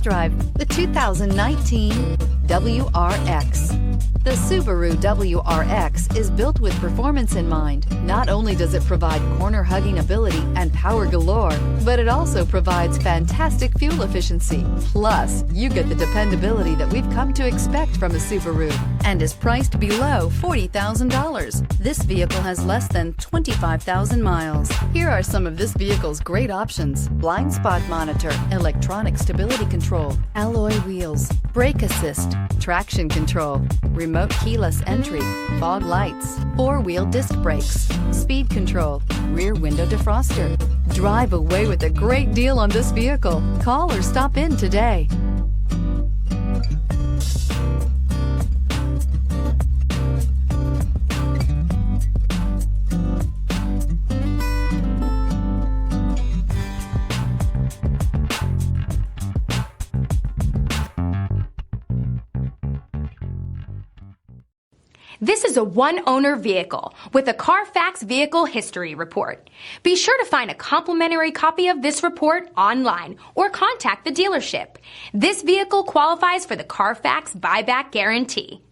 Drive the 2019 WRX. The Subaru WRX is built with performance in mind. Not only does it provide corner-hugging ability and power galore, but it also provides fantastic fuel efficiency. Plus, you get the dependability that we've come to expect from a Subaru and is priced below $40,000. This vehicle has less than 25,000 miles. Here are some of this vehicle's great options: blind spot monitor, electronic stability control, alloy wheels, brake assist, traction control, remote keyless entry, fog lights, four-wheel disc brakes, speed control, rear window defroster. Drive away with a great deal on this vehicle. Call or stop in today. This is a one-owner vehicle with a CARFAX vehicle history report. Be sure to find a complimentary copy of this report online or contact the dealership. This vehicle qualifies for the CARFAX buyback guarantee.